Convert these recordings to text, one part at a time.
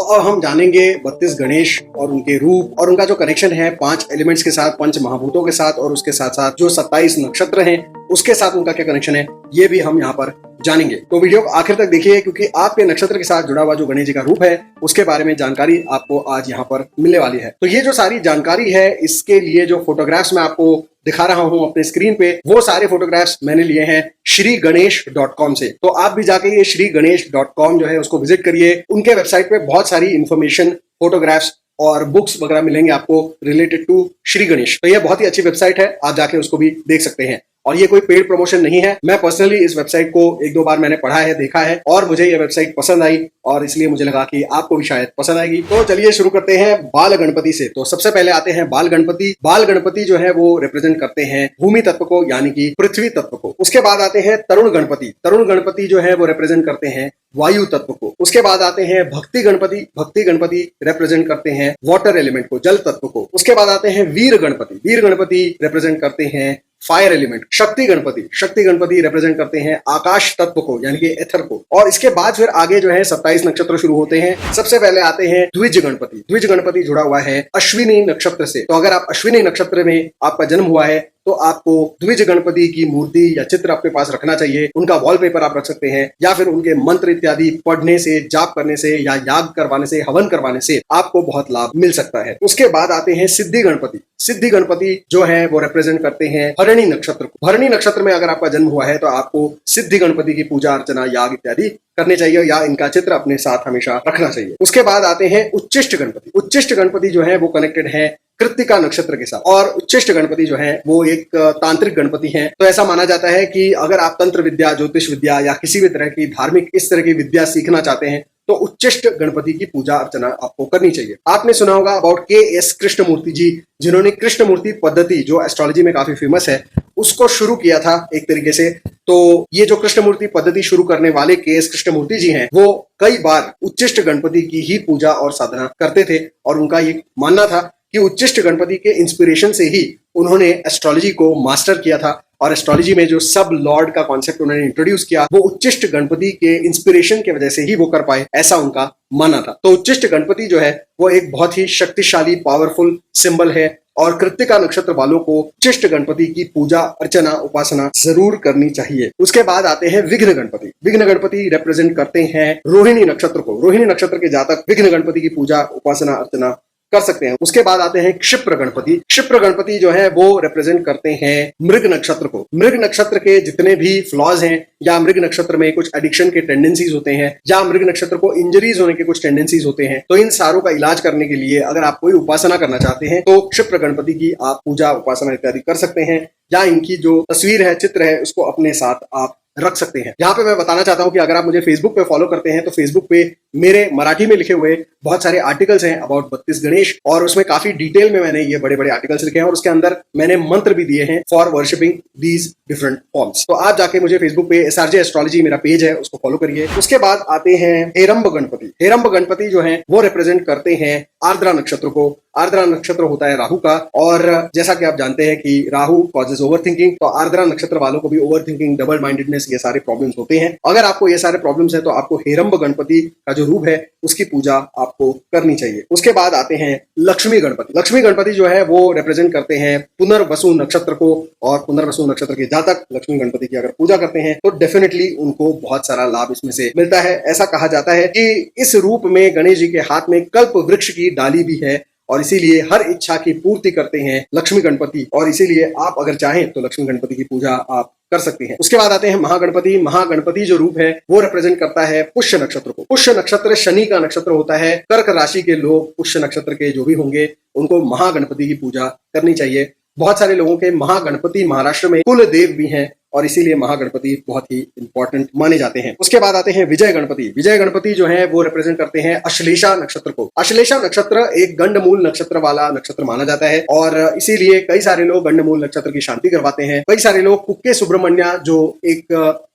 अब हम जानेंगे 32 गणेश और उनके रूप और उनका जो कनेक्शन है 5 एलिमेंट्स के साथ, पंच महाभूतों के साथ और उसके साथ साथ जो 27 नक्षत्र हैं उसके साथ उनका क्या कनेक्शन है, ये भी हम यहाँ पर जानेंगे। तो वीडियो को आखिर तक देखिए क्योंकि आपके नक्षत्र के साथ जुड़ा हुआ जो गणेश जी का रूप है उसके बारे में जानकारी आपको आज यहाँ पर मिलने वाली है। तो ये जो सारी जानकारी है इसके लिए जो फोटोग्राफ्स मैं आपको दिखा रहा हूं अपने स्क्रीन पे, वो सारे फोटोग्राफ्स मैंने लिए हैं श्रीगणेश.com से। तो आप भी जाके ये श्रीगणेश.com जो है उसको विजिट करिए। उनके वेबसाइट पे बहुत सारी इंफॉर्मेशन, फोटोग्राफ्स और बुक्स वगैरह मिलेंगे आपको रिलेटेड टू श्री गणेश। तो ये बहुत ही अच्छी वेबसाइट है, आप जाके उसको भी देख सकते हैं। और ये कोई पेड प्रमोशन नहीं है, मैं पर्सनली इस वेबसाइट को 1-2 बार मैंने पढ़ा है, देखा है और मुझे ये वेबसाइट पसंद आई और इसलिए मुझे लगा कि आपको भी शायद पसंद आएगी। तो चलिए शुरू करते हैं बाल गणपति से। तो सबसे पहले आते हैं बाल गणपति। बाल गणपति जो है वो रिप्रेजेंट करते हैं भूमि तत्व को, यानी कि पृथ्वी तत्व को। उसके बाद आते हैं तरुण गणपति। तरुण गणपति जो है वो रिप्रेजेंट करते हैं वायु तत्व को। उसके बाद आते हैं भक्ति गणपति। भक्ति गणपति रिप्रेजेंट करते हैं वाटर एलिमेंट को, जल तत्व को। उसके बाद आते हैं वीर गणपति। वीर गणपति रिप्रेजेंट करते हैं फायर एलिमेंट। शक्ति गणपति। शक्ति गणपति रिप्रेजेंट करते हैं आकाश तत्व को, यानी कि एथर को। और इसके बाद फिर आगे जो है 27 नक्षत्र शुरू होते हैं। सबसे पहले आते हैं द्विज गणपति। द्विज गणपति जुड़ा हुआ है अश्विनी नक्षत्र से। तो अगर आप अश्विनी नक्षत्र में आपका जन्म हुआ है तो आपको द्विज गणपति की मूर्ति या चित्र अपने पास रखना चाहिए। उनका वॉलपेपर आप रख सकते हैं या फिर उनके मंत्र इत्यादि पढ़ने से, जाप करने से या याग करवाने से, हवन करवाने से आपको बहुत लाभ मिल सकता है। उसके बाद आते हैं सिद्धि गणपति। सिद्धि गणपति जो है वो रिप्रेजेंट करते हैं भरणी नक्षत्र को। भरणी नक्षत्र में अगर आपका जन्म हुआ है तो आपको सिद्धि गणपति की पूजा अर्चना, याग इत्यादि करने चाहिए या इनका चित्र अपने साथ हमेशा रखना चाहिए। उसके बाद आते हैं उच्चिष्ट गणपति। उच्चिष्ट गणपति जो है वो कनेक्टेड है कृत्तिका नक्षत्र के साथ। और उच्चिष्ट गणपति जो है वो एक तांत्रिक गणपति हैं। तो ऐसा माना जाता है कि अगर आप तंत्र विद्या, ज्योतिष विद्या या किसी भी तरह की धार्मिक इस तरह की विद्या सीखना चाहते हैं तो उच्चिष्ट गणपति की पूजा अर्चना आपको करनी चाहिए। आपने सुना होगा अबाउट के.एस. कृष्णमूर्ति जी, जिन्होंने कृष्णमूर्ति पद्धति जो एस्ट्रोलॉजी में काफी फेमस है उसको शुरू किया था एक तरीके से। तो ये जो कृष्णमूर्ति पद्धति शुरू करने वाले के.एस. कृष्णमूर्ति जी हैं वो कई बार उच्चिष्ट गणपति की ही पूजा और साधना करते थे और उनका ये मानना था कि उच्चिष्ट गणपति के इंस्पिरेशन से ही उन्होंने एस्ट्रोलॉजी को मास्टर किया था और एस्ट्रोलॉजी में जो सब लॉर्ड का कॉन्सेप्ट उन्होंने इंट्रोड्यूस किया वो उच्चिष्ट गणपति के इंस्पिरेशन की वजह से ही वो कर पाए, ऐसा उनका मानना था। तो उच्चिष्ट गणपति जो है वो एक बहुत ही शक्तिशाली, पावरफुल सिंबल है और कृत्तिका नक्षत्र वालों को उच्चिष्ट गणपति की पूजा अर्चना, उपासना जरूर करनी चाहिए। उसके बाद आते हैं विघ्न गणपति। विघ्न गणपति रिप्रेजेंट करते हैं रोहिणी नक्षत्र को। रोहिणी नक्षत्र के जातक विघ्न गणपति की पूजा, उपासना, अर्चना कर सकते हैं। उसके बाद आते हैं क्षिप्र गणपति। क्षिप्र गणपति जो है वो रिप्रेजेंट करते हैं मृग नक्षत्र को। मृग नक्षत्र के जितने भी फ्लॉज हैं या मृग नक्षत्र में कुछ एडिक्शन के टेंडेंसीज होते हैं या मृग नक्षत्र को इंजरीज होने के कुछ टेंडेंसीज होते हैं, तो इन सारों का इलाज करने के लिए अगर आप कोई उपासना करना चाहते हैं तो क्षिप्र गणपति की आप पूजा, उपासना इत्यादि कर सकते हैं या इनकी जो तस्वीर है, चित्र है, उसको अपने साथ आप रख सकते हैं। यहाँ पे मैं बताना चाहता हूँ कि अगर आप मुझे फेसबुक पे फॉलो करते हैं तो फेसबुक पे मेरे मराठी में लिखे हुए बहुत सारे आर्टिकल्स हैं अबाउट 32 गणेश और उसमें काफी डिटेल में मैंने ये बड़े बड़े आर्टिकल्स लिखे हैं और उसके अंदर मैंने मंत्र भी दिए हैं for worshipping these different forms. तो आप जाके मुझे फेसबुक पे SRJ एस्ट्रोलॉजी मेरा पेज है उसको फॉलो करिए। उसके बाद आते हैं हेरंब गणपति। हेरंब गणपति जो है वो रिप्रेजेंट करते हैं आर्द्रा नक्षत्र को। आर्द्रा नक्षत्र होता है राहु का और जैसा कि आप जानते हैं कि राहु कॉजेज ओवर थिंकिंग, तो आर्द्रा नक्षत्र वालों को भी ओवर थिंकिंग, डबल माइंडेडनेस, ये सारे प्रॉब्लम्स होते हैं। अगर आपको ये सारे प्रॉब्लम्स है तो आपको हेरंब गणपति का जो रूप है उसकी पूजा आपको करनी चाहिए। उसके बाद आते हैं लक्ष्मी गणपति। लक्ष्मी गणपति जो है वो रिप्रेजेंट करते हैं पुनर्वसु नक्षत्र को और पुनर्वसु नक्षत्र के जातक लक्ष्मी गणपति की अगर पूजा करते हैं तो डेफिनेटली उनको बहुत सारा लाभ इसमें से मिलता है। ऐसा कहा जाता है कि इस रूप में गणेश जी के हाथ में कल्प वृक्ष की डाली भी है और इसीलिए हर इच्छा की पूर्ति करते हैं लक्ष्मी गणपति और इसीलिए आप अगर चाहें तो लक्ष्मी गणपति की पूजा आप कर सकते हैं। उसके बाद आते हैं महागणपति। महागणपति जो रूप है वो रिप्रेजेंट करता है पुष्य नक्षत्र को। पुष्य नक्षत्र शनि का नक्षत्र होता है। कर्क राशि के लोग पुष्य नक्षत्र के जो भी होंगे उनको महागणपति की पूजा करनी चाहिए। बहुत सारे लोगों के महागणपति महाराष्ट्र में कुल देव भी हैं और इसीलिए महागणपति बहुत ही इंपॉर्टेंट माने जाते हैं। उसके बाद आते हैं विजय गणपति। विजय गणपति जो है वो रिप्रेजेंट करते हैं अश्लेषा नक्षत्र को। अश्लेषा नक्षत्र एक गंडमूल नक्षत्र वाला नक्षत्र माना जाता है और इसीलिए कई सारे लोग गंडमूल नक्षत्र की शांति करवाते हैं। कई सारे लोग कुक्के सुब्रमण्य जो एक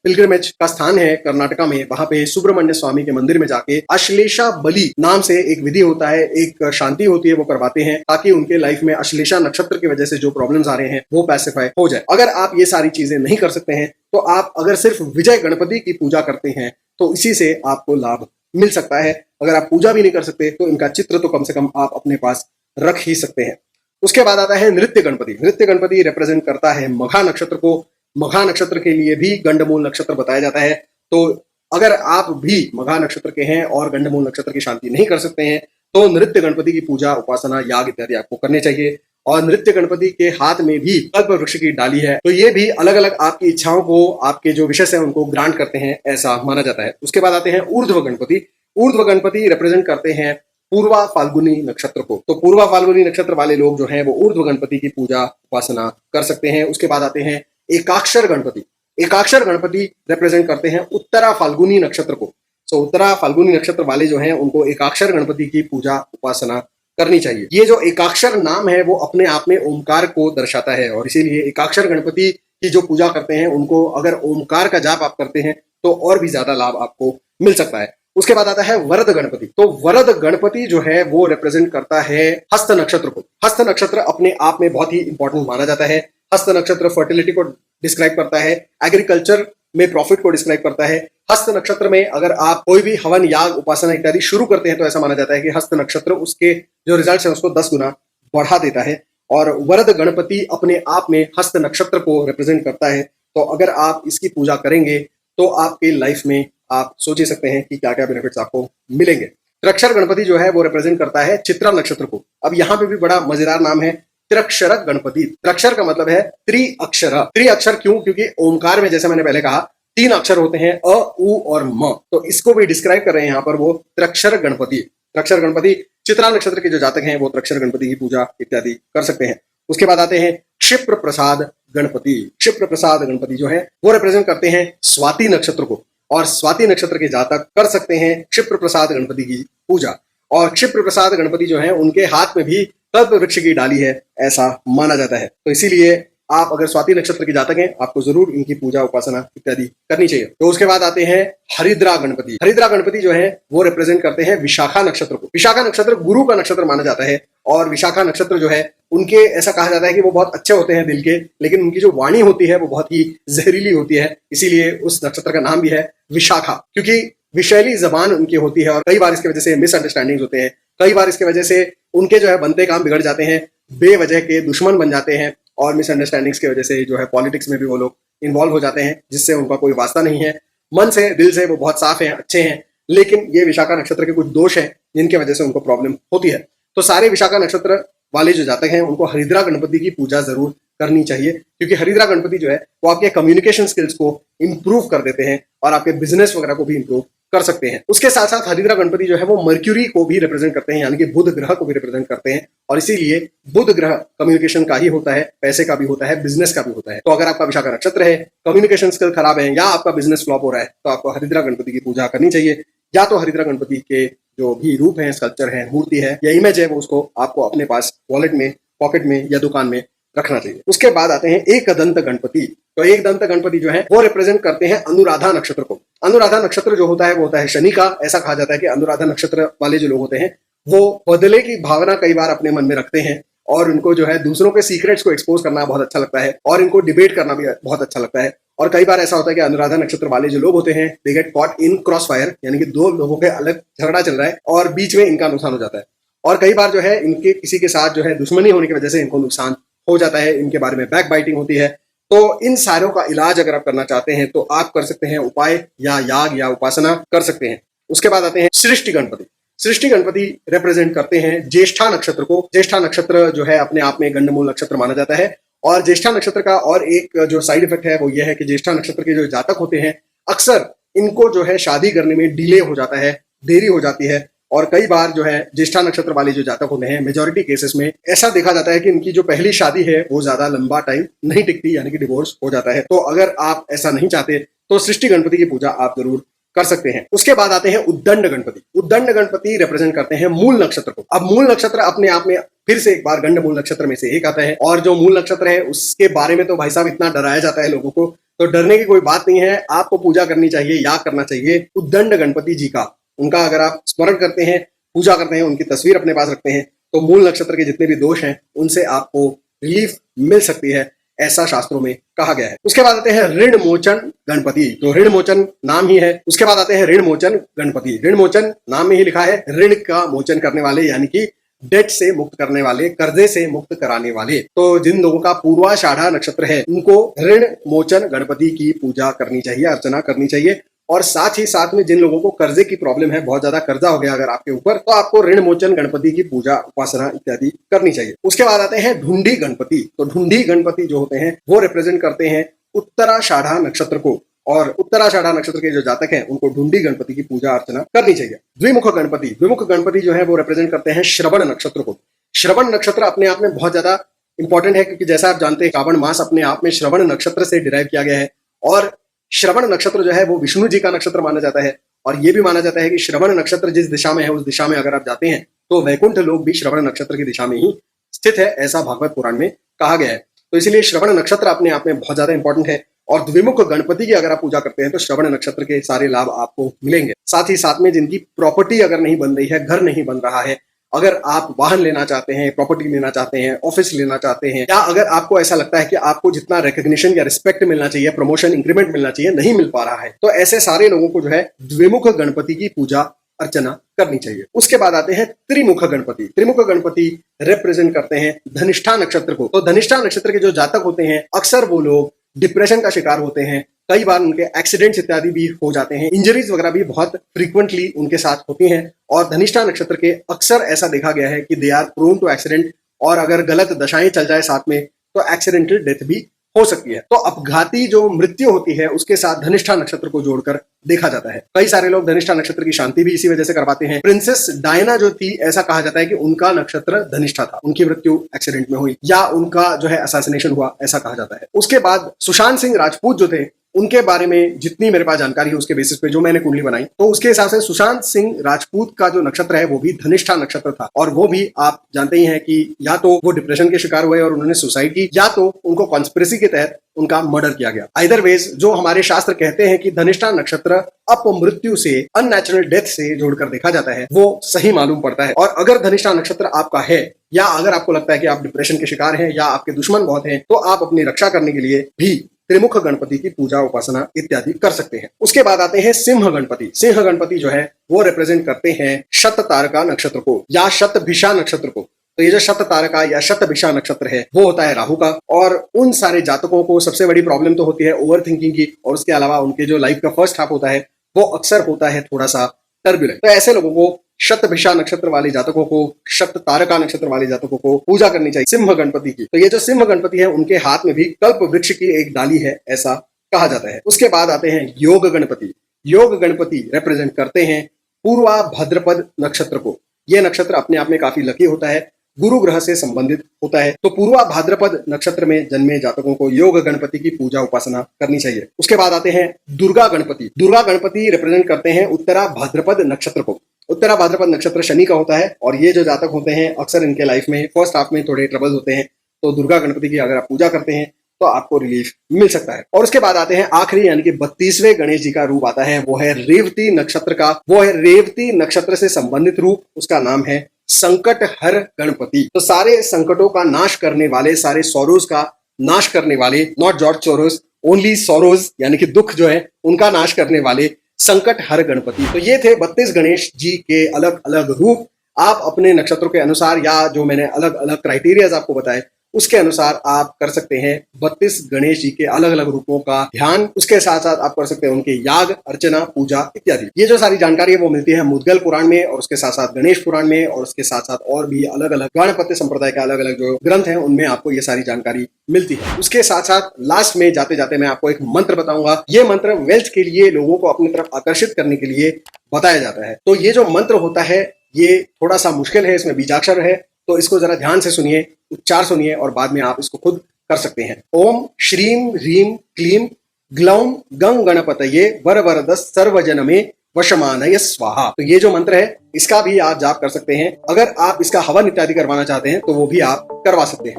पिलग्रिमेज का स्थान है कर्नाटका में, वहां पे सुब्रमण्य स्वामी के मंदिर में जाके अश्लेषा बलि नाम से एक विधि होता है, एक शांति होती है, वो करवाते हैं ताकि उनके लाइफ में अश्लेषा नक्षत्र की वजह से जो प्रॉब्लम्स आ रहे हैं वो पैसिफाई हो जाए। अगर आप ये सारी चीजें नहीं कर सकते हैं तो आप अगर सिर्फ विजय गणपति की पूजा करते हैं तो इसी से आपको लाभ मिल सकता है। अगर आप पूजा भी नहीं कर सकते तो इनका चित्र तो कम से कम आप अपने पास रख ही सकते हैं। उसके बाद आता है नृत्य गणपति। नृत्य गणपति रिप्रेजेंट करता है मघा नक्षत्र को। मघा नक्षत्र के लिए भी गंडमूल नक्षत्र बताया जाता है। तो अगर आप भी मघा नक्षत्र के हैं और गंडमूल नक्षत्र की शांति नहीं कर सकते हैं तो नृत्य गणपति की पूजा, उपासना, याग इत्यादि आपको करने चाहिए। और नृत्य गणपति के हाथ में भी कल्प वृक्ष की डाली है, तो ये भी अलग अलग आपकी इच्छाओं को, आपके जो विशेष है उनको ग्रांट करते हैं, ऐसा माना जाता है। उसके बाद आते हैं ऊर्ध्व गणपति। ऊर्ध्व गणपति रिप्रेजेंट करते हैं पूर्वा फाल्गुनी नक्षत्र को। तो पूर्वा फाल्गुनी नक्षत्र वाले लोग जो हैं वो ऊर्ध्व गणपति की पूजा, उपासना कर सकते हैं। उसके बाद आते हैं एकाक्षर गणपति। एकाक्षर गणपति रिप्रेजेंट करते हैं उत्तरा फाल्गुनी नक्षत्र को। तो उत्तरा फाल्गुनी नक्षत्र वाले जो हैं उनको एकाक्षर गणपति की पूजा, उपासना करनी चाहिए। ये जो एकाक्षर नाम है वो अपने आप में ओमकार को दर्शाता है और इसीलिए एकाक्षर गणपति की जो पूजा करते हैं उनको अगर ओमकार का जाप आप करते हैं तो और भी ज्यादा लाभ आपको मिल सकता है। उसके बाद आता है वरद गणपति। तो वरद गणपति जो है वो रिप्रेजेंट करता है हस्त नक्षत्र को। हस्त नक्षत्र अपने आप में बहुत ही इंपॉर्टेंट माना जाता है। हस्त नक्षत्र फर्टिलिटी को डिस्क्राइब करता है, एग्रीकल्चर में प्रॉफिट को डिस्क्राइब करता है। हस्त नक्षत्र में अगर आप कोई भी हवन, याग, उपासना इत्यादि शुरू करते हैं तो ऐसा माना जाता है कि हस्त नक्षत्र उसके जो रिजल्ट है उसको 10 गुना बढ़ा देता है। और वरद गणपति अपने आप में हस्त नक्षत्र को रिप्रेजेंट करता है। तो अगर आप इसकी पूजा करेंगे तो आपके लाइफ में आप सोच ही सकते हैं कि क्या क्या बेनिफिट्स आपको मिलेंगे। त्र्यक्षर गणपति जो है वो रिप्रेजेंट करता है चित्रा नक्षत्र को। अब यहाँ पे भी बड़ा मजेदार नाम है त्र्यक्षर गणपति। त्र्यक्षर का मतलब है त्रिअक्षर। त्रिअक्षर क्यों? क्योंकि ओमकार में जैसे मैंने पहले कहा 3 अक्षर होते हैं, अ, उ और म। तो इसको भी डिस्क्राइब कर रहे हैं यहाँ पर वो त्र्यक्षर गणपति। त्र्यक्षर गणपति, चित्रा नक्षत्र के जो जातक हैं वो त्र्यक्षर गणपति की पूजा इत्यादि कर सकते हैं। उसके बाद आते हैं क्षिप्र प्रसाद गणपति। क्षिप्र प्रसाद गणपति जो है वो रिप्रेजेंट करते हैं स्वाति नक्षत्र को और स्वाति नक्षत्र के जातक कर सकते हैं क्षिप्र प्रसाद गणपति की पूजा। और क्षिप्र प्रसाद गणपति जो है उनके हाथ में भी कल्प वृक्ष की डाली है, ऐसा माना जाता है। तो इसीलिए आप अगर स्वाति नक्षत्र के जातक हैं आपको जरूर इनकी पूजा, उपासना इत्यादि करनी चाहिए। तो उसके बाद आते हैं हरिद्रा गणपति। हरिद्रा गणपति जो है वो रिप्रेजेंट करते हैं विशाखा नक्षत्र को। विशाखा नक्षत्र गुरु का नक्षत्र माना जाता है और विशाखा नक्षत्र जो है उनके ऐसा कहा जाता है कि वो बहुत अच्छे होते हैं दिल के, लेकिन उनकी जो वाणी होती है वो बहुत ही जहरीली होती है। इसीलिए उस नक्षत्र का नाम भी है विशाखा, क्योंकि विषैली जबान उनकी होती है और कई बार इसकी वजह से मिसअंडरस्टैंडिंग होते हैं। कई बार इसकी वजह से उनके जो है बनते काम बिगड़ जाते हैं, बेवजह के दुश्मन बन जाते हैं और मिसअंडरस्टैंडिंग्स की वजह से जो है पॉलिटिक्स में भी वो लोग इन्वॉल्व हो जाते हैं, जिससे उनका कोई वास्ता नहीं है। मन से, दिल से वो बहुत साफ हैं, अच्छे हैं, लेकिन ये विशाखा नक्षत्र के कुछ दोष हैं जिनकी वजह से उनको प्रॉब्लम होती है। तो सारे विशाखा नक्षत्र वाले जो जातक हैं उनको हरिद्रा गणपति की पूजा जरूर करनी चाहिए, क्योंकि हरिद्रा गणपति जो है वो आपके कम्युनिकेशन स्किल्स को इंप्रूव कर देते हैं और आपके बिजनेस वगैरह को भी इंप्रूव कर सकते हैं। उसके साथ साथ हरिद्रा गणपति जो है वो मर्क्यूरी को भी रिप्रेजेंट करते हैं, यानी कि बुध ग्रह को भी रिप्रेजेंट करते हैं और इसीलिए बुध ग्रह कम्युनिकेशन का ही होता है, पैसे का भी होता है, बिजनेस का भी होता है। तो अगर आपका विशाखा नक्षत्र है, कम्युनिकेशन स्किल खराब है या आपका बिजनेस फ्लॉप हो रहा है तो आपको हरिद्रा गणपति की पूजा करनी चाहिए। या तो हरिद्रा गणपति के जो भी रूप है, स्कल्पचर है, मूर्ति है या इमेज है, वो उसको आपको अपने पास वॉलेट में, पॉकेट में या दुकान में रखना चाहिए। उसके बाद आते हैं एक दंत गणपति। तो एक दंत गणपति जो है वो रिप्रेजेंट करते हैं अनुराधा नक्षत्र को। अनुराधा नक्षत्र जो होता है वो होता है शनि का। ऐसा कहा जाता है कि अनुराधा नक्षत्र वाले जो लोग होते हैं वो बदले की भावना कई बार अपने मन में रखते हैं और उनको जो है दूसरों के सीक्रेट्स को एक्सपोज करना बहुत अच्छा लगता है और इनको डिबेट करना भी बहुत अच्छा लगता है। और कई बार ऐसा होता है कि अनुराधा नक्षत्र वाले जो लोग होते हैं they get caught in cross fire, यानी कि 2 लोगों के अलग झगड़ा चल रहा है और बीच में इनका नुकसान हो जाता है। और कई बार जो है इनके किसी के साथ जो है दुश्मनी होने की वजह से इनको नुकसान हो जाता है, इनके बारे में बैक बाइटिंग होती है। तो इन सारों का इलाज अगर आप करना चाहते हैं तो आप कर सकते हैं उपाय या याग या उपासना कर सकते हैं। उसके बाद आते हैं सृष्टि गणपति। सृष्टि गणपति रिप्रेजेंट करते हैं ज्येष्ठा नक्षत्र को। ज्येष्ठा नक्षत्र जो है अपने आप में गंडमूल नक्षत्र माना जाता है और ज्येष्ठा नक्षत्र का और एक जो साइड इफेक्ट है वो ये है कि ज्येष्ठा नक्षत्र के जो जातक होते हैं अक्सर इनको जो है शादी करने में डिले हो जाता है, देरी हो जाती है। और कई बार जो है ज्येष्ठा नक्षत्र वाले जो जातक होते हैं मेजॉरिटी केसेस में ऐसा देखा जाता है कि इनकी जो पहली शादी है वो ज्यादा लंबा टाइम नहीं टिकती, यानी कि डिवोर्स हो जाता है। तो अगर आप ऐसा नहीं चाहते तो सृष्टि गणपति की पूजा आप जरूर कर सकते हैं। उसके बाद आते हैं उद्दंड गणपति। उद्दंड गणपति रिप्रेजेंट करते हैं मूल नक्षत्र को। अब मूल नक्षत्र अपने आप में फिर से एक बार गंड मूल नक्षत्र में से एक आता है और जो मूल नक्षत्र है उसके बारे में तो भाई साहब इतना डराया जाता है लोगों को, तो डरने की कोई बात नहीं है। आपको पूजा करनी चाहिए, याद करना चाहिए उद्दंड गणपति जी का। उनका अगर आप स्मरण करते हैं, पूजा करते हैं, उनकी तस्वीर अपने पास रखते हैं तो मूल नक्षत्र के जितने भी दोष हैं उनसे आपको रिलीफ मिल सकती है। ऐसा शास्त्रों में कहा गया है। उसके बाद आते हैं ऋण मोचन गणपति। तो ऋण मोचन नाम ही है। उसके बाद आते हैं ऋण मोचन गणपति। ऋण मोचन नाम में ही लिखा है, ऋण का मोचन करने वाले, यानी कि डेट से मुक्त करने वाले, कर्जे से मुक्त कराने वाले। तो जिन लोगों का पूर्वाषाढ़ा नक्षत्र है उनको ऋण मोचन गणपति की पूजा करनी चाहिए, अर्चना करनी चाहिए। और साथ ही साथ में जिन लोगों को कर्जे की प्रॉब्लम है, बहुत ज्यादा कर्जा हो गया अगर आपके ऊपर, तो आपको ऋण मोचन गणपति की पूजा, उपासना इत्यादि करनी चाहिए। उसके बाद आते हैं ढूंढी गणपति। तो ढूंढी गणपति जो होते हैं वो रिप्रेजेंट करते हैं उत्तराषाढ़ा नक्षत्र को, और उत्तराषाढ़ा नक्षत्र के जो जातक हैं उनको ढूंढी गणपति की पूजा अर्चना करनी चाहिए। द्विमुख गणपति, द्विमुख गणपति जो है वो रिप्रेजेंट करते हैं श्रवण नक्षत्र को। श्रवण नक्षत्र अपने आप में बहुत ज्यादा इंपॉर्टेंट है, क्योंकि जैसा आप जानते हैं श्रावण मास अपने आप में श्रवण नक्षत्र से डिराइव किया गया है, और श्रवण नक्षत्र जो है वो विष्णु जी का नक्षत्र माना जाता है। और ये भी माना जाता है कि श्रवण नक्षत्र जिस दिशा में है उस दिशा में अगर आप जाते हैं तो वैकुंठ लोक भी श्रवण नक्षत्र की दिशा में ही स्थित है, ऐसा भागवत पुराण में कहा गया है। तो इसलिए श्रवण नक्षत्र अपने आप में बहुत ज्यादा इंपॉर्टेंट है। और द्विमुख गणपति की अगर आप पूजा करते हैं तो श्रवण नक्षत्र के सारे लाभ आपको मिलेंगे। साथ ही साथ में जिनकी प्रॉपर्टी अगर नहीं बन रही है, घर नहीं बन रहा है, अगर आप वाहन लेना चाहते हैं, प्रॉपर्टी लेना चाहते हैं, ऑफिस लेना चाहते हैं, या अगर आपको ऐसा लगता है कि आपको जितना रिकग्निशन या रिस्पेक्ट मिलना चाहिए, प्रमोशन, इंक्रीमेंट मिलना चाहिए, नहीं मिल पा रहा है, तो ऐसे सारे लोगों को जो है द्विमुख गणपति की पूजा अर्चना करनी चाहिए। उसके बाद आते हैं त्रिमुख गणपति। त्रिमुख गणपति रिप्रेजेंट करते हैं धनिष्ठा नक्षत्र को। तो धनिष्ठा नक्षत्र के जो जातक होते हैं अक्सर वो लोग डिप्रेशन का शिकार होते हैं, कई बार उनके एक्सीडेंट्स इत्यादि भी हो जाते हैं, इंजरीज वगैरह भी बहुत फ्रीक्वेंटली उनके साथ होती हैं। और धनिष्ठा नक्षत्र के अक्सर ऐसा देखा गया है कि they are prone to accident, और अगर गलत दशाएं चल जाए साथ में तो एक्सीडेंटल डेथ भी हो सकती है। तो अपघाती जो मृत्यु होती है उसके साथ धनिष्ठा नक्षत्र को जोड़कर देखा जाता है। कई सारे लोग धनिष्ठा नक्षत्र की शांति भी इसी वजह से करवाते हैं। प्रिंसेस डायना जो थी, ऐसा कहा जाता है कि उनका नक्षत्र धनिष्ठा था, उनकी मृत्यु एक्सीडेंट में हुई, या उनका जो है असैसिनेशन हुआ, ऐसा कहा जाता है। उसके बाद सुशांत सिंह राजपूत जो थे, उनके बारे में जितनी मेरे पास जानकारी है उसके बेसिस पे जो मैंने कुंडली बनाई, तो उसके हिसाब से सुशांत सिंह राजपूत का जो नक्षत्र है वो भी धनिष्ठा नक्षत्र था। और वो भी आप जानते ही हैं कि या तो वो डिप्रेशन के शिकार हुए और उन्होंने सुसाइड की, या तो उनको कॉन्स्पिरेसी के तहत उनका मर्डर किया गया। आइदर वेज जो हमारे शास्त्र कहते हैं कि धनिष्ठा नक्षत्र अपमृत्यु से, अननेचुरल डेथ से जोड़कर देखा जाता है, वो सही मालूम पड़ता है। और अगर धनिष्ठा नक्षत्र आपका है, या अगर आपको लगता है कि आप डिप्रेशन के शिकार हैं या आपके दुश्मन बहुत हैं, तो आप अपनी रक्षा करने के लिए भी त्रिमुख गणपति की पूजा, उपासना इत्यादि कर सकते हैं। उसके बाद आते हैं सिंह गणपति। सिंह गणपति जो है वो रिप्रेजेंट करते हैं शत तारका नक्षत्र को या शतभिषा नक्षत्र को। तो ये जो शत तारका या शतभिषा नक्षत्र है वो होता है राहु का, और उन सारे जातकों को सबसे बड़ी प्रॉब्लम तो होती है ओवर थिंकिंग की, और उसके अलावा उनके जो लाइफ का फर्स्ट हाफ होता है वो अक्सर होता है थोड़ा सा टर्बुलेंट। तो ऐसे लोगों को, शतभिषा नक्षत्र वाले जातकों को, शत तारका नक्षत्र वाले जातकों को पूजा करनी चाहिए सिंह गणपति की। तो ये जो सिंह गणपति है उनके हाथ में भी कल्प वृक्ष की एक डाली है, ऐसा कहा जाता है। उसके बाद आते हैं योग गणपति। योग गणपति रिप्रेजेंट करते हैं पूर्वा भाद्रपद नक्षत्र को। यह नक्षत्र अपने आप में काफी लकी होता है, गुरु ग्रह से संबंधित होता है। तो पूर्वा भाद्रपद नक्षत्र में जन्मे जातकों को योग गणपति की पूजा, उपासना करनी चाहिए। उसके बाद आते हैं दुर्गा गणपति। दुर्गा गणपति रिप्रेजेंट करते हैं उत्तरा भाद्रपद नक्षत्र को। उत्तरा भाद्रपद नक्षत्र शनि का होता है, और ये जो जातक होते हैं अक्सर इनके लाइफ में फर्स्ट हाफ में थोड़े ट्रबल होते हैं। तो दुर्गा गणपति की अगर आप पूजा करते हैं तो आपको रिलीफ मिल सकता है। और उसके बाद आते हैं आखिरी, यानी कि 32वें गणेश जी का रूप आता है, वो है रेवती नक्षत्र का। वो है रेवती नक्षत्र से संबंधित रूप, उसका नाम है संकट हर गणपति। तो सारे संकटों का नाश करने वाले, सारे सॉरोज का नाश करने वाले, not George sorrows, only sorrows, यानी कि दुख जो है उनका नाश करने वाले संकट हर गणपति। तो ये थे 32 गणेश जी के अलग अलग रूप। आप अपने नक्षत्रों के अनुसार, या जो मैंने अलग अलग क्राइटेरियाज आपको बताए उसके अनुसार आप कर सकते हैं 32 गणेश जी के अलग अलग रूपों का ध्यान। उसके साथ साथ आप कर सकते हैं उनके याग, अर्चना, पूजा इत्यादि। ये जो सारी जानकारी है वो मिलती है मुद्गल पुराण में, और उसके साथ साथ गणेश पुराण में, और उसके साथ साथ और भी अलग अलग गणपत्य संप्रदाय के अलग अलग जो ग्रंथ हैं उनमें आपको ये सारी जानकारी मिलती है। उसके साथ साथ लास्ट में जाते जाते मैं आपको एक मंत्र बताऊंगा। ये मंत्र वेल्थ के लिए, लोगों को अपनी तरफ आकर्षित करने के लिए बताया जाता है। तो ये जो मंत्र होता है ये थोड़ा सा मुश्किल है, इसमें बीजाक्षर है, तो इसको जरा ध्यान से सुनिए, उच्चार सुनिए, और बाद में आप इसको खुद कर सकते हैं। ओम श्रीम ह्रीम क्लीम ग्लौम गंग गणपतये वरवरदस सर्वजनमे वशमानय स्वाहा। तो ये जो मंत्र है इसका भी आप जाप कर सकते हैं। अगर आप इसका हवन इत्यादि करवाना चाहते हैं तो वो भी आप करवा सकते हैं।